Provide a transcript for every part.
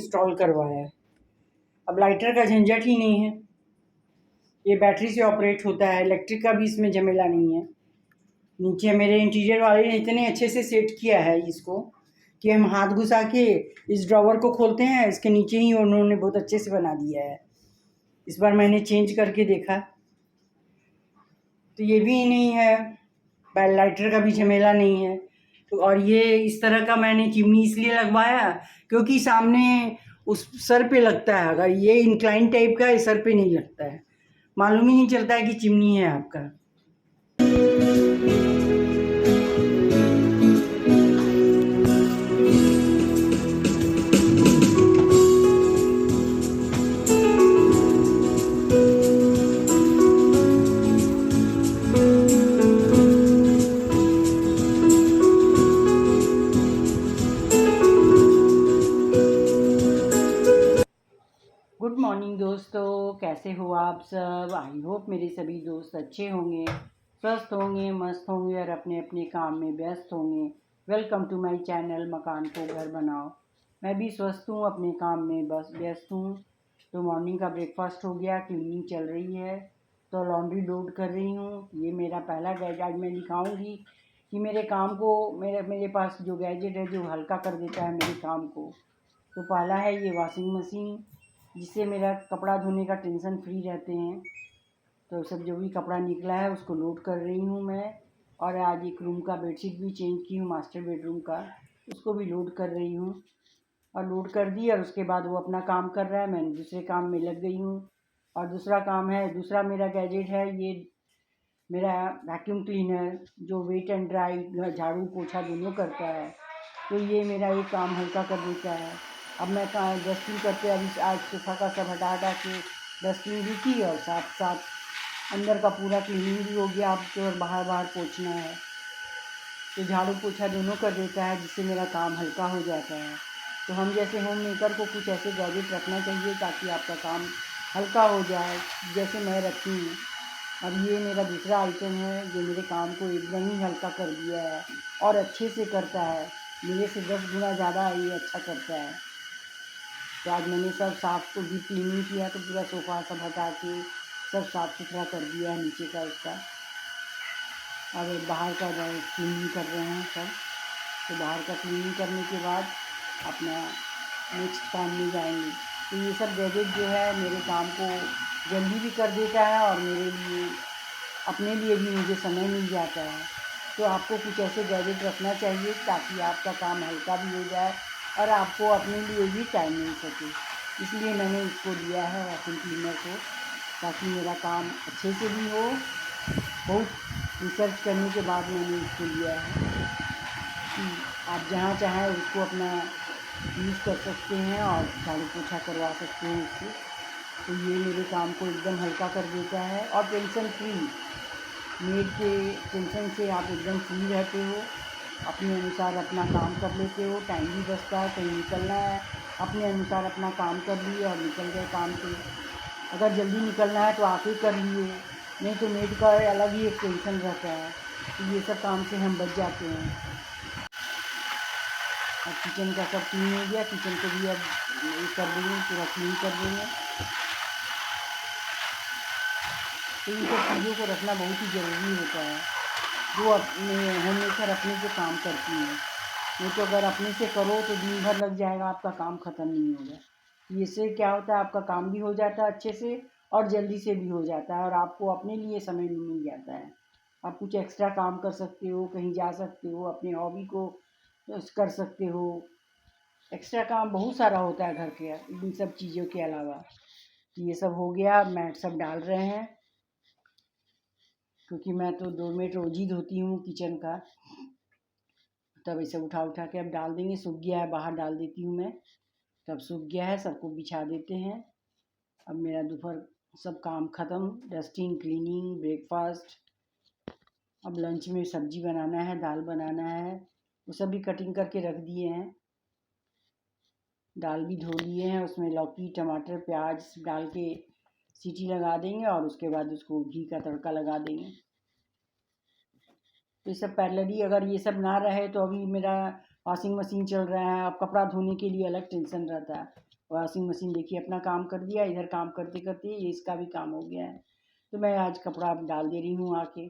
Install करवाया है। अब लाइटर का झंझट ही नहीं है, ये बैटरी से ऑपरेट होता है, इलेक्ट्रिक का भी इसमें झमेला नहीं है। नीचे मेरे इंटीरियर वाले ने इतने अच्छे से सेट किया है इसको कि हम हाथ घुसा के इस ड्रॉवर को खोलते हैं, इसके नीचे ही उन्होंने बहुत अच्छे से बना दिया है। इस बार मैंने चेंज करके देखा तो ये भी नहीं है, लाइटर का भी झमेला नहीं है। तो और ये इस तरह का मैंने चिमनी इसलिए लगवाया क्योंकि सामने उस सर पे लगता है, अगर ये इंक्लाइन टाइप का है सर पे नहीं लगता है, मालूम ही नहीं चलता है कि चिमनी है आपका। गुड मॉर्निंग दोस्तों, कैसे हो आप सब। आई होप मेरे सभी दोस्त अच्छे होंगे, स्वस्थ होंगे, मस्त होंगे और अपने अपने काम में व्यस्त होंगे। वेलकम टू माय चैनल मकान को घर बनाओ। मैं भी स्वस्थ हूँ, अपने काम में बस व्यस्त हूँ। तो मॉर्निंग का ब्रेकफास्ट हो गया, क्लीनिंग चल रही है, तो लॉन्ड्री लोड कर रही हूँ। ये मेरा पहला गैजेट, आज मैं दिखाऊँगी कि मेरे काम को, मेरे पास जो गैजेट है जो हल्का कर देता है मेरे काम को। तो पहला है ये वॉशिंग मशीन, जिससे मेरा कपड़ा धोने का टेंशन फ्री रहते हैं। तो सब जो भी कपड़ा निकला है उसको लोड कर रही हूँ मैं। और आज एक रूम का बेडशीट भी चेंज की हूँ, मास्टर बेडरूम का, उसको भी लोड कर रही हूँ। और लोड कर दी और उसके बाद वो अपना काम कर रहा है, मैं दूसरे काम में लग गई हूँ। और दूसरा काम है, दूसरा मेरा गैजेट है ये मेरा वैक्यूम क्लीनर, जो वेट एंड ड्राई झाड़ू पोछा दोनों करता है। तो ये मेरा एक काम हल्का कर देता है। अब मैं डस्टिंग करते अभी आज सोफ़ा का सब हटा के डस्टिंग भी की और साथ साथ अंदर का पूरा क्लीनिंग भी हो गया। अब तो और बाहर बाहर पोंछना है, तो झाड़ू पोछा दोनों कर देता है, जिससे मेरा काम हल्का हो जाता है। तो हम जैसे होम मेकर को कुछ ऐसे गैजेट रखना चाहिए ताकि आपका काम हल्का हो जाए, जैसे मैं रखी हूँ। अब ये मेरा दूसरा आइटम है जो मेरे काम को एकदम ही हल्का कर दिया है और अच्छे से करता है, मेरे से 10 गुना ज़्यादा ये अच्छा करता है। तो आज मैंने सब साफ़ को भी क्लीनिंग किया, तो पूरा सोफ़ा सब हटा के सब साफ़ सुथरा कर दिया है नीचे का उसका। अब बाहर का क्लीनिंग कर रहे हैं सब। तो बाहर का क्लीनिंग करने के बाद अपना नेक्स्ट काम में जाएंगे। तो ये सब गैजेट जो है मेरे काम को जल्दी भी कर देता है और मेरे लिए, अपने लिए भी मुझे समय मिल जाता है। तो आपको कुछ ऐसे गैजेट रखना चाहिए ताकि आपका काम हल्का भी हो जाए और आपको अपने लिए भी टाइम मिल सके। इसलिए मैंने इसको लिया है वैक्यूम क्लीनर को, ताकि मेरा काम अच्छे से भी हो। बहुत रिसर्च करने के बाद मैंने इसको लिया है कि आप जहाँ चाहें उसको अपना यूज़ कर सकते हैं और झाड़ू पोछा करवा सकते हैं इससे। तो ये मेरे काम को एकदम हल्का कर देता है और टेंशन फ्री, मेड के टेंशन से आप एकदम फ्री रहते हो, अपने अनुसार अपना काम कर लेते हो, टाइम भी बचता है। कहीं निकलना है, अपने अनुसार अपना काम कर लिए और निकल गए काम से। अगर जल्दी निकलना है तो आप ही कर लिए, नहीं तो मेड का अलग ही एक टेंशन रहता है। तो ये सब काम से हम बच जाते हैं। और किचन का सब क्लीन हो गया, किचन को भी अब ये कर देंगे, पूरा क्लीन कर देंगे। तो इन सब चीज़ों को रखना बहुत ही ज़रूरी होता है, जो अपने होम मेकर अपने से काम करती हैं। नहीं तो अगर अपने से करो तो दिन भर लग जाएगा, आपका काम ख़त्म नहीं होगा। इससे क्या होता है, आपका काम भी हो जाता है अच्छे से और जल्दी से भी हो जाता है और आपको अपने लिए समय भी मिल जाता है। आप कुछ एक्स्ट्रा काम कर सकते हो, कहीं जा सकते हो, अपने हॉबी को कर सकते हो। एक्स्ट्रा काम बहुत सारा होता है घर के इन सब चीज़ों के अलावा। तो ये सब हो गया, मैट सब डाल रहे हैं, क्योंकि मैं तो डोरमेट रोज ही धोती हूँ किचन का। तब इसे उठा उठा के अब डाल देंगे, सूख गया है, बाहर डाल देती हूँ मैं। तब सूख गया है, सबको बिछा देते हैं। अब मेरा दोपहर सब काम ख़त्म, डस्टिंग, क्लीनिंग, ब्रेकफास्ट। अब लंच में सब्जी बनाना है, दाल बनाना है, वो सब भी कटिंग करके रख दिए हैं। दाल भी धो लिए हैं, उसमें लौकी, टमाटर, प्याज डाल के सीटी लगा देंगे और उसके बाद उसको घी का तड़का लगा देंगे। तो ये सब पैरेलली, अगर ये सब ना रहे तो अभी मेरा वॉशिंग मशीन चल रहा है, अब कपड़ा धोने के लिए अलग टेंशन रहता है। वॉशिंग मशीन देखिए अपना काम कर दिया, इधर काम करते करते ये इसका भी काम हो गया है। तो मैं आज कपड़ा डाल दे रही हूँ आके।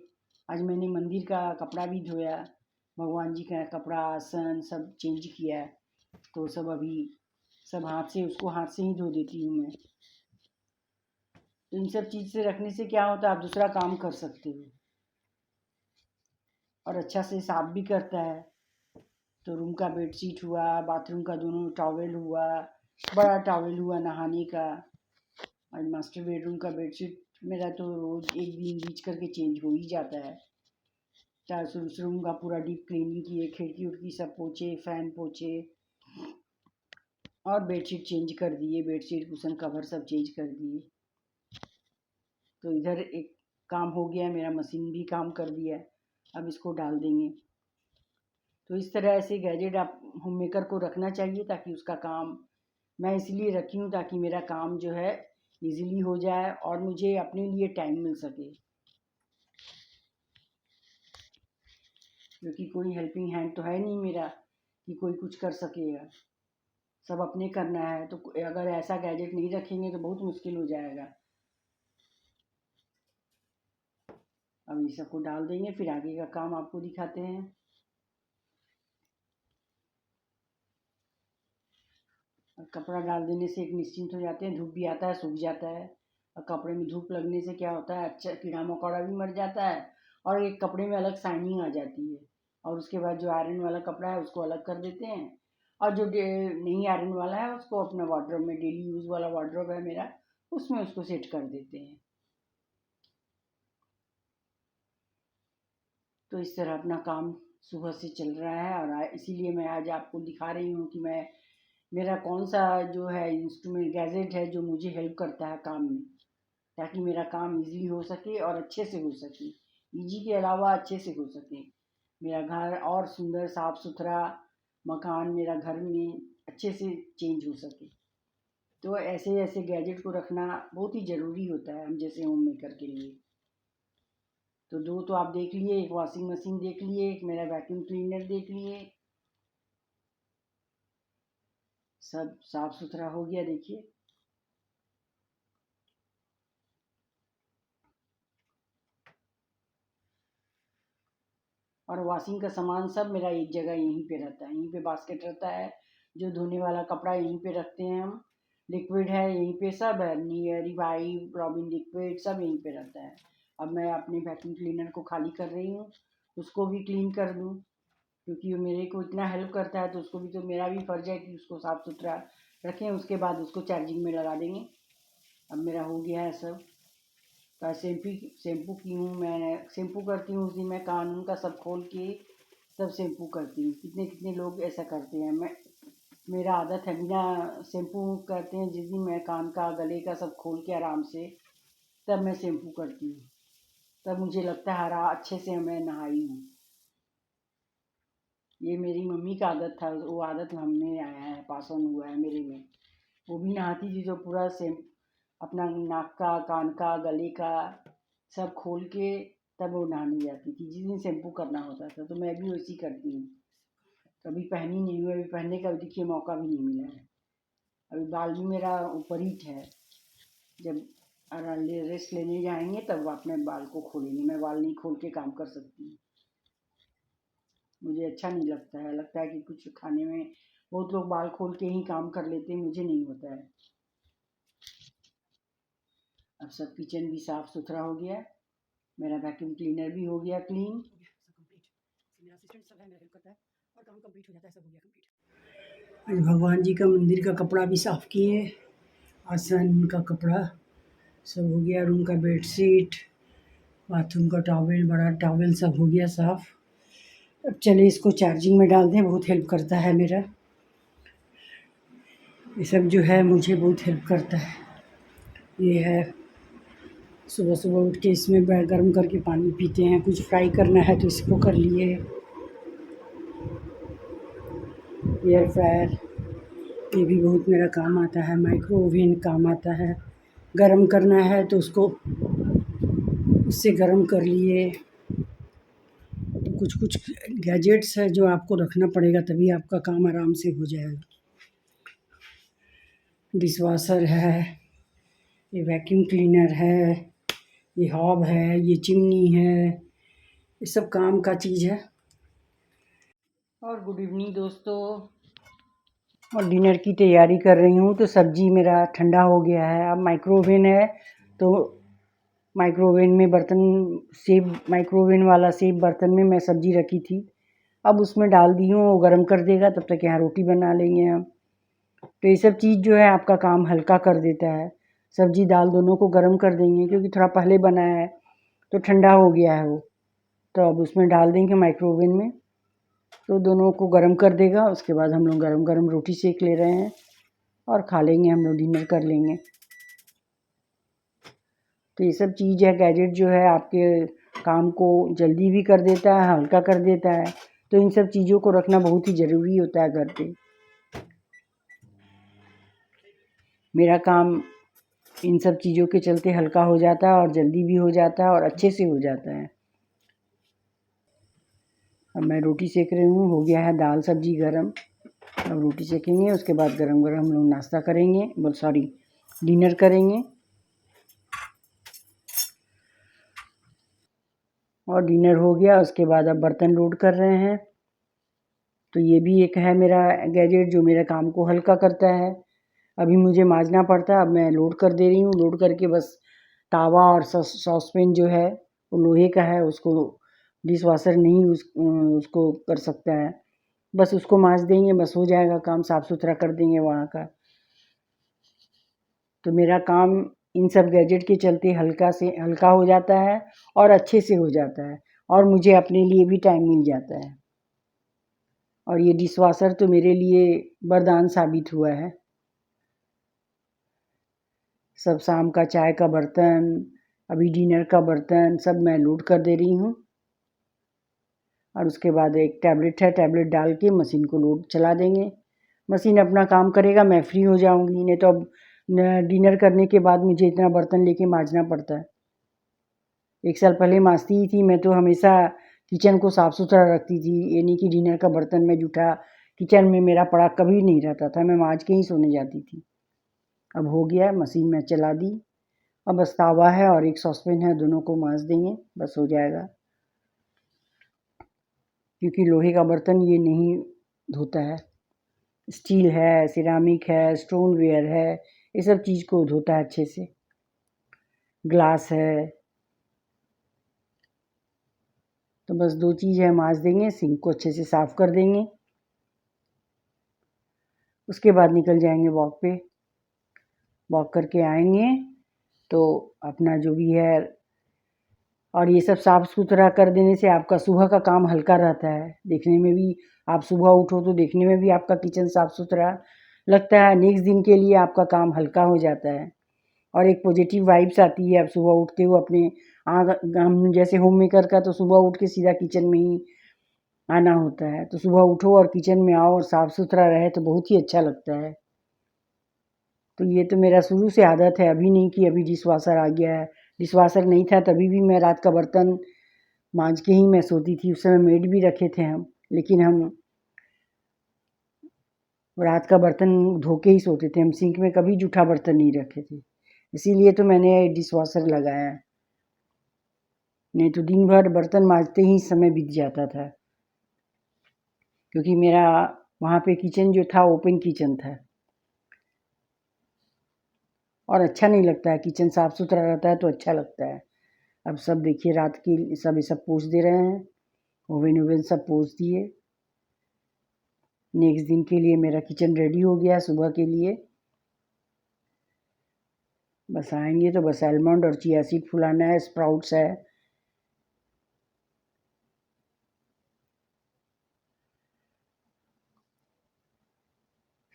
आज मैंने मंदिर का कपड़ा भी धोया, भगवान जी का कपड़ा, आसन सब चेंज किया है। तो सब अभी सब हाथ से, उसको हाथ से ही धो देती हूँ मैं। तो इन सब चीज़ से रखने से क्या होता है, आप दूसरा काम कर सकते हो और अच्छा से साफ भी करता है। तो रूम का बेडशीट हुआ, बाथरूम का दोनों टॉवेल हुआ, बड़ा टॉवेल हुआ नहाने का, और मास्टर बेडरूम का बेडशीट मेरा तो रोज एक दिन बीच करके चेंज हो ही जाता है। चाहे उस रूम का पूरा डीप क्लीनिंग किए, खिड़की उड़की सब पोछे, फैन पोछे और बेडशीट चेंज कर दिए, बेडशीट कुशन कवर सब चेंज कर दिए। तो इधर एक काम हो गया, मेरा मशीन भी काम कर दिया है। अब इसको डाल देंगे। तो इस तरह ऐसे गैजेट आप होम मेकर को रखना चाहिए ताकि उसका काम, मैं इसलिए रखी हूँ ताकि मेरा काम जो है इजीली हो जाए और मुझे अपने लिए टाइम मिल सके, क्योंकि कोई हेल्पिंग हैंड तो है नहीं मेरा कि कोई कुछ कर सकेगा, सब अपने करना है। तो अगर ऐसा गैजेट नहीं रखेंगे तो बहुत मुश्किल हो जाएगा। अब ये सबको डाल देंगे, फिर आगे का काम आपको दिखाते हैं। कपड़ा डाल देने से एक निश्चिंत हो जाते हैं, धूप भी आता है, सूख जाता है। और कपड़े में धूप लगने से क्या होता है, अच्छा कीड़ा मकोड़ा भी मर जाता है और एक कपड़े में अलग शाइनिंग आ जाती है। और उसके बाद जो आयरन वाला कपड़ा है उसको अलग कर देते हैं, और जो नहीं आयरन वाला है उसको अपना वार्डरोब में, डेली यूज़ वाला वार्डरोब है मेरा, उसमें उसको सेट कर देते हैं। तो इस तरह अपना काम सुबह से चल रहा है। और इसीलिए मैं आज आपको दिखा रही हूँ कि मैं, मेरा कौन सा जो है इंस्ट्रूमेंट गैजेट है जो मुझे हेल्प करता है काम में, ताकि मेरा काम इजी हो सके और अच्छे से हो सके, इजी के अलावा अच्छे से हो सके, मेरा घर और सुंदर साफ सुथरा मकान मेरा घर में अच्छे से चेंज हो सके। तो ऐसे ऐसे गैजेट को रखना बहुत ही ज़रूरी होता है हम जैसे होम मेकर के लिए। तो दो तो आप देख लिए, एक वॉशिंग मशीन देख लिए, एक मेरा वैक्यूम क्लीनर देख लिए, सब साफ सुथरा हो गया देखिए। और वॉशिंग का सामान सब मेरा एक जगह यहीं पे रहता है, यहीं पे बास्केट रहता है, जो धोने वाला कपड़ा यहीं पे रखते हैं हम, लिक्विड है यहीं पे, सब है, रिवाइव, रॉबिन लिक्विड सब यहीं पे रहता है। अब मैं अपने वैक्यूम क्लीनर को खाली कर रही हूँ, उसको भी क्लीन कर दूँ, क्योंकि वो मेरे को इतना हेल्प करता है तो उसको भी, तो मेरा भी फ़र्ज़ है कि उसको साफ़ सुथरा रखें। उसके बाद उसको चार्जिंग में लगा देंगे। अब मेरा हो गया है सब। का शैम्पू की हूँ मैं, शैम्पू करती हूँ उस दिन मैं कान का सब खोल के सब शैम्पू करती हूँ। कितने कितने लोग ऐसा करते हैं, मैं, मेरा आदत है बिना शैम्पू करते हैं। जिस दिन मैं कान का गले का सब खोल के आराम से तब मैं शैम्पू करती हूँ, तब मुझे लगता है हरा अच्छे से मैं नहाई हूँ। ये मेरी मम्मी का आदत था, वो आदत हमें आया है, पास ऑन हुआ है मेरे में। वो भी नहाती थी तो पूरा सेम अपना नाक का, कान का, गले का सब खोल के तब वो नहाने जाती थी जिस दिन शैम्पू करना होता था। तो मैं भी वैसी करती हूँ। कभी पहनी नहीं हूँ, अभी पहनने का देखिए मौका भी नहीं मिला है। अभी बाल भी मेरा ऊपर ही है, जब रेस्ट लेने जाएंगे तब अपने बाल को खोलेंगे, मैं बाल नहीं खोल के काम कर सकती हूँ, मुझे अच्छा नहीं लगता है। लगता है कि कुछ खाने में, बहुत लोग बाल खोल के ही काम कर लेते हैं, मुझे नहीं होता है। अब सब किचन भी साफ़ सुथरा हो गया, मेरा वैक्यूम क्लीनर भी हो गया क्लीन, सब कंप्लीट। मेरा असिस्टेंट सब है, मेरा हेल्प करता है और काम कंप्लीट हो जाता है, सब हो गया कंप्लीट। आज भगवान जी का मंदिर का कपड़ा भी साफ़ किए, आसन का कपड़ा सब हो गया, रूम का बेडशीट, बाथरूम का टॉवेल, बड़ा टॉवेल सब हो गया साफ़। अब चलिए इसको चार्जिंग में डाल दें, बहुत हेल्प करता है मेरा ये सब जो है, मुझे बहुत हेल्प करता है। ये है, सुबह सुबह उठ के इसमें गर्म करके पानी पीते हैं, कुछ फ्राई करना है तो इसको कर लिए। एयर फ्रायर ये भी बहुत मेरा काम आता है, माइक्रो ओवन काम आता है, गरम करना है तो उसको उससे गरम कर लिए। तो कुछ कुछ गैजेट्स है जो आपको रखना पड़ेगा, तभी आपका काम आराम से हो जाएगा। डिशवाशर है, ये वैक्यूम क्लीनर है, ये हॉब है, ये चिमनी है, ये सब काम का चीज़ है। और गुड इवनिंग दोस्तों, और डिनर की तैयारी कर रही हूँ। तो सब्ज़ी मेरा ठंडा हो गया है। अब माइक्रोवेव है तो माइक्रोवेव में माइक्रोवेव वाला सेब बर्तन में मैं सब्ज़ी रखी थी, अब उसमें डाल दी हूँ। वो गर्म कर देगा, तब तक यहाँ रोटी बना लेंगे हम। तो ये सब चीज़ जो है आपका काम हल्का कर देता है। सब्ज़ी दाल दोनों को गर्म कर देंगे, क्योंकि थोड़ा पहले बनाया है तो ठंडा हो गया है वो। तो अब उसमें डाल देंगे माइक्रोवेव में, तो दोनों को गर्म कर देगा। उसके बाद हम लोग गरम गरम रोटी सेक ले रहे हैं और खा लेंगे, हम लोग डिनर कर लेंगे। तो ये सब चीज़ है, गैजेट जो है आपके काम को जल्दी भी कर देता है, हल्का कर देता है। तो इन सब चीज़ों को रखना बहुत ही ज़रूरी होता है घर पे। मेरा काम इन सब चीज़ों के चलते हल्का हो जाता है और जल्दी भी हो जाता है और अच्छे से हो जाता है। अब मैं रोटी सेक रही हूँ, हो गया है दाल सब्जी गरम। अब रोटी सेकेंगे, उसके बाद गरम गरम हम लोग नाश्ता करेंगे, डिनर करेंगे। और डिनर हो गया, उसके बाद अब बर्तन लोड कर रहे हैं। तो ये भी एक है मेरा गैजेट जो मेरे काम को हल्का करता है। अभी मुझे मांजना पड़ता है, अब मैं लोड कर दे रही हूँ। लोड करके बस तावा और सॉसपेन जो है वो लोहे का है, उसको डिश वाशर नहीं उसको कर सकता है। बस उसको मांज देंगे, बस हो जाएगा काम, साफ़ सुथरा कर देंगे वहाँ का। तो मेरा काम इन सब गैजेट के चलते हल्का हो जाता है और अच्छे से हो जाता है, और मुझे अपने लिए भी टाइम मिल जाता है। और ये डिश वाशर तो मेरे लिए वरदान साबित हुआ है। सब शाम का चाय का बर्तन, अभी डिनर का बर्तन सब मैं लोड कर दे रही हूँ। और उसके बाद एक टैबलेट है, टैबलेट डाल के मशीन को लोड चला देंगे। मशीन अपना काम करेगा, मैं फ्री हो जाऊँगी। नहीं तो अब डिनर करने के बाद मुझे इतना बर्तन लेके मांजना पड़ता है। 1 साल पहले मांजती ही थी मैं, तो हमेशा किचन को साफ़ सुथरा रखती थी। ये नहीं कि डिनर का बर्तन में जूठा किचन में मेरा पड़ा कभी नहीं रहता था, मैं मांज के ही सोने जाती थी। अब हो गया, मशीन में चला दी। अब बस तावा है और एक सॉसपेन है, दोनों को मांज देंगे, बस हो जाएगा। क्योंकि लोहे का बर्तन ये नहीं धोता है, स्टील है, सिरामिक है, स्टोनवेयर है, ये सब चीज़ को धोता है अच्छे से। ग्लास है, तो बस 2 चीज़ है, मांज देंगे, सिंक को अच्छे से साफ़ कर देंगे। उसके बाद निकल जाएंगे वॉक पे। वॉक करके आएंगे तो अपना जो भी है, और ये सब साफ़ सुथरा कर देने से आपका सुबह का काम हल्का रहता है। देखने में भी, आप सुबह उठो तो देखने में भी आपका किचन साफ़ सुथरा लगता है। नेक्स्ट दिन के लिए आपका काम हल्का हो जाता है और एक पॉजिटिव वाइब्स आती है। आप सुबह उठते हो अपने हम जैसे होम मेकर का तो सुबह उठ के सीधा किचन में ही आना होता है। तो सुबह उठो और किचन में आओ और साफ़ सुथरा रहे तो बहुत ही अच्छा लगता है। तो ये तो मेरा शुरू से आदत है, अभी नहीं कि अभी डिशवाशर आ गया है। डिशवाशर नहीं था तभी भी मैं रात का बर्तन मांज के ही मैं सोती थी। उस समय मेड भी रखे थे हम, लेकिन हम रात का बर्तन धो के ही सोते थे। हम सिंक में कभी जूठा बर्तन नहीं रखे थे, इसीलिए तो मैंने डिशवाशर लगाया है। नहीं तो दिन भर बर्तन मांजते ही समय बीत जाता था, क्योंकि मेरा वहाँ पे किचन जो था ओपन किचन था और अच्छा नहीं लगता है। किचन साफ़ सुथरा रहता है तो अच्छा लगता है। अब सब देखिए रात की सब ये सब पोंछ दे रहे हैं, ओवन सब पोंछ दिए। नेक्स्ट दिन के लिए मेरा किचन रेडी हो गया सुबह के लिए। बस आएंगे तो बस आलमंड और चिया सीड फुलाना है, स्प्राउट्स है।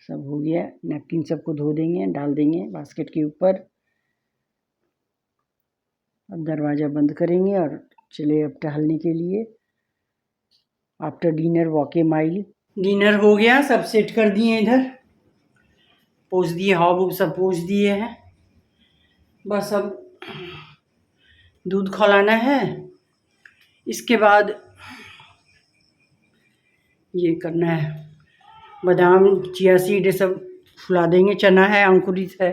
सब हो गया, नैपकिन सबको धो देंगे, डाल देंगे बास्केट के ऊपर। अब दरवाज़ा बंद करेंगे और चले अब टहलने के लिए। आफ्टर डिनर वॉक ए माइल। डिनर हो गया, सब सेट कर दिए, इधर पोंछ दिए, हॉब उब सब पोंछ दिए हैं। बस अब दूध खौलाना है, इसके बाद ये करना है, बादाम चिया सीड सब फुला देंगे। चना है, अंकुरित है।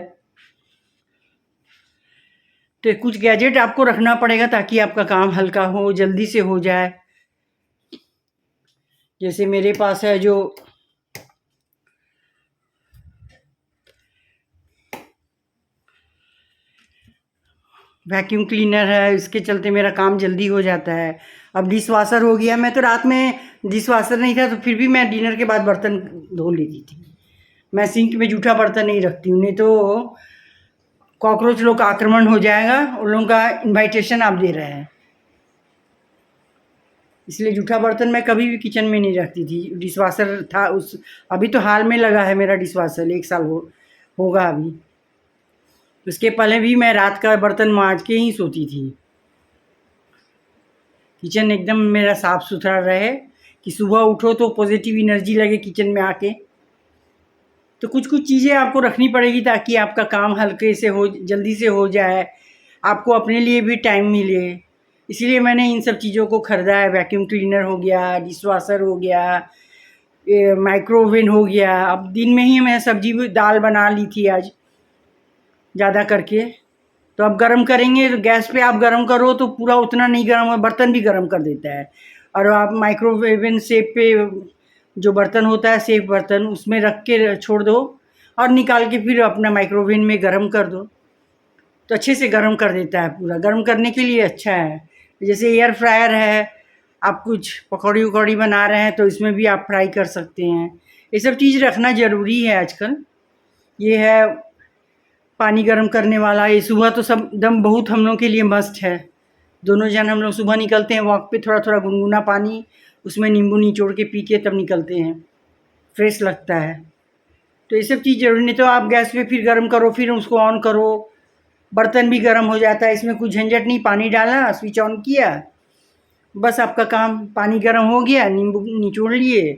तो कुछ गैजेट आपको रखना पड़ेगा ताकि आपका काम हल्का हो, जल्दी से हो जाए। जैसे मेरे पास है जो वैक्यूम क्लीनर है, इसके चलते मेरा काम जल्दी हो जाता है। अब डिश वाशर हो गया। मैं तो रात में डिश वाशर नहीं था तो फिर भी मैं डिनर के बाद बर्तन धो लेती थी। मैं सिंक में जूठा बर्तन नहीं रखती हूँ, नहीं तो कॉकरोच लोग का आक्रमण हो जाएगा। उन लोगों का इन्वाइटेशन आप दे रहे हैं, इसलिए जूठा बर्तन मैं कभी भी किचन में नहीं रखती थी। डिश वाशर था उस, अभी तो हाल में लगा है मेरा डिश वाशर, 1 साल होगा अभी। उसके पहले भी मैं रात का बर्तन मांज के ही सोती थी। किचन एकदम मेरा साफ़ सुथरा रहे कि सुबह उठो तो पॉजिटिव एनर्जी लगे किचन में आके। तो कुछ कुछ चीज़ें आपको रखनी पड़ेगी ताकि आपका काम हल्के से हो, जल्दी से हो जाए, आपको अपने लिए भी टाइम मिले। इसीलिए मैंने इन सब चीज़ों को ख़रीदा है। वैक्यूम क्लीनर हो गया, डिश वाशर हो गया, माइक्रोवेव हो गया। अब दिन में ही मैं सब्जी दाल बना ली थी आज ज़्यादा करके। तो अब गरम करेंगे तो गैस पे आप गरम करो तो पूरा उतना नहीं गरम हो, बर्तन भी गरम कर देता है। और आप माइक्रोवेव सेफ पे जो बर्तन होता है, सेफ बर्तन, उसमें रख के छोड़ दो और निकाल के फिर अपना माइक्रोवेव में गरम कर दो तो अच्छे से गरम कर देता है। पूरा गरम करने के लिए अच्छा है। जैसे एयर फ्रायर है, आप कुछ पकौड़ी वकौड़ी बना रहे हैं तो इसमें भी आप फ्राई कर सकते हैं। ये सब चीज़ रखना ज़रूरी है आजकल। ये है पानी गर्म करने वाला। ये सुबह तो सब दम बहुत हम लोग के लिए मस्ट है। दोनों जन हम लोग सुबह निकलते हैं वॉक पे, थोड़ा थोड़ा गुनगुना पानी, उसमें नींबू निचोड़ के पी के तब निकलते हैं, फ्रेश लगता है। तो ये सब चीज़ ज़रूरी। नहीं तो आप गैस पे फिर गर्म करो, फिर उसको ऑन करो, बर्तन भी गर्म हो जाता है। इसमें कुछ झंझट नहीं, पानी डाला, स्विच ऑन किया, बस आपका काम, पानी गर्म हो गया, नींबू निचोड़ लिए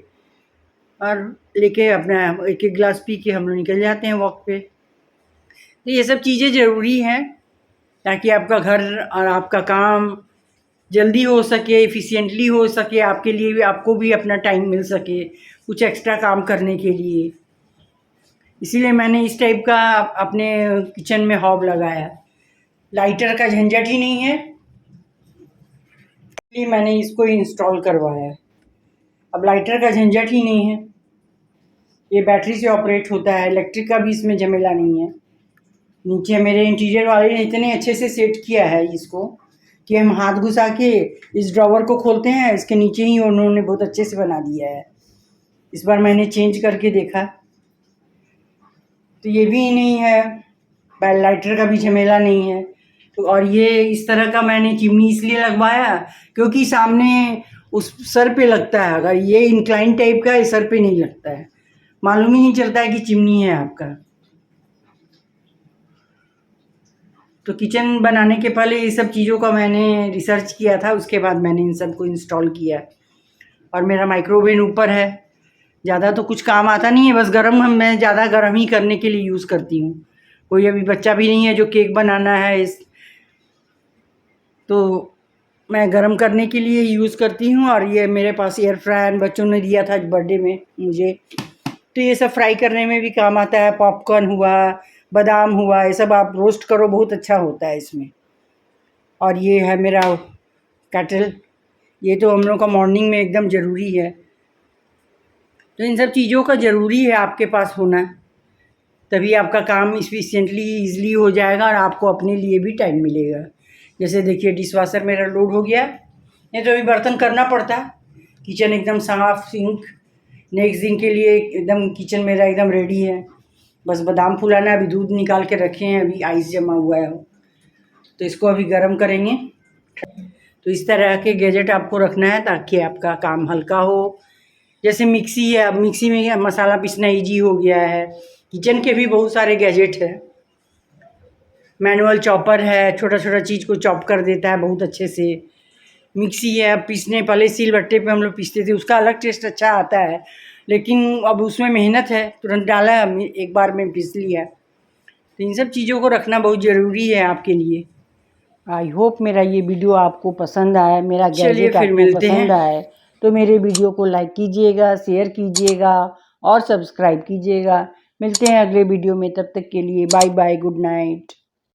और लेके अपना एक एक गिलास पी के हम लोग निकल जाते हैं वॉक पे। तो ये सब चीज़ें ज़रूरी हैं ताकि आपका घर और आपका काम जल्दी हो सके, एफिशिएंटली हो सके, आपके लिए भी, आपको भी अपना टाइम मिल सके कुछ एक्स्ट्रा काम करने के लिए। इसीलिए मैंने इस टाइप का अपने किचन में हॉब लगाया। लाइटर का झंझट ही नहीं है, इसलिए मैंने इसको इंस्टॉल करवाया। अब लाइटर का झंझट ही नहीं है, ये बैटरी से ऑपरेट होता है, इलेक्ट्रिक का भी इसमें झमेला नहीं है। नीचे मेरे इंटीरियर वाले ने इतने अच्छे से सेट किया है इसको कि हम हाथ घुसा के इस ड्रॉवर को खोलते हैं, इसके नीचे ही उन्होंने बहुत अच्छे से बना दिया है। इस बार मैंने चेंज करके देखा तो ये भी नहीं है, लाइटर का भी झमेला नहीं है। तो और ये इस तरह का मैंने चिमनी इसलिए लगवाया क्योंकि सामने उस सर पे लगता है। अगर ये इंक्लाइन टाइप का, ये सर पे नहीं लगता है, मालूम ही नहीं चलता है कि चिमनी है आपका। तो किचन बनाने के पहले ये सब चीज़ों का मैंने रिसर्च किया था, उसके बाद मैंने इन सब को इंस्टॉल किया। और मेरा माइक्रोवेव ऊपर है। ज़्यादा तो कुछ काम आता नहीं है, बस मैं ज़्यादा गर्म ही करने के लिए यूज़ करती हूँ। कोई अभी बच्चा भी नहीं है जो केक बनाना है तो मैं गर्म करने के लिए यूज़ करती हूँ। और ये मेरे पास एयर फ्रायर बच्चों ने दिया था बर्थडे में मुझे, तो ये सब फ्राई करने में भी काम आता है। पॉपकॉर्न हुआ, बादाम हुआ, ये सब आप रोस्ट करो, बहुत अच्छा होता है इसमें। और ये है मेरा केटल, ये तो हम लोग का मॉर्निंग में एकदम ज़रूरी है। तो इन सब चीज़ों का ज़रूरी है आपके पास होना, तभी आपका काम इफ़िशिएंटली ईज़िली हो जाएगा और आपको अपने लिए भी टाइम मिलेगा। जैसे देखिए डिश वाशर मेरा लोड हो गया, नहीं तो अभी बर्तन करना पड़ता। किचन एकदम साफ़, सिंक नेक्स्ट दिन के लिए एकदम किचन मेरा एकदम रेडी है। बस बादाम फुलाना है, अभी दूध निकाल के रखे हैं, अभी आइस जमा हुआ है तो इसको अभी गर्म करेंगे। तो इस तरह के गैजेट आपको रखना है ताकि आपका काम हल्का हो। जैसे मिक्सी है, अब मिक्सी में मसाला पीसना ईजी हो गया है। किचन के भी बहुत सारे गैजेट हैं। मैनुअल चॉपर है, छोटा छोटा चीज़ को चॉप कर देता है बहुत अच्छे से। मिक्सी है, अब पीसने पहले सिलबट्टे पे हम लोग पीसते थे, उसका अलग टेस्ट अच्छा आता है, लेकिन अब उसमें मेहनत है, तुरंत डाला एक बार में पीस लिया। तो इन सब चीज़ों को रखना बहुत ज़रूरी है आपके लिए। आई होप मेरा ये वीडियो आपको पसंद आए, मेरा गैजेट आपको पसंद आए तो मेरे वीडियो को लाइक कीजिएगा, शेयर कीजिएगा और सब्सक्राइब कीजिएगा। मिलते हैं अगले वीडियो में, तब तक के लिए बाय बाय, गुड नाइट।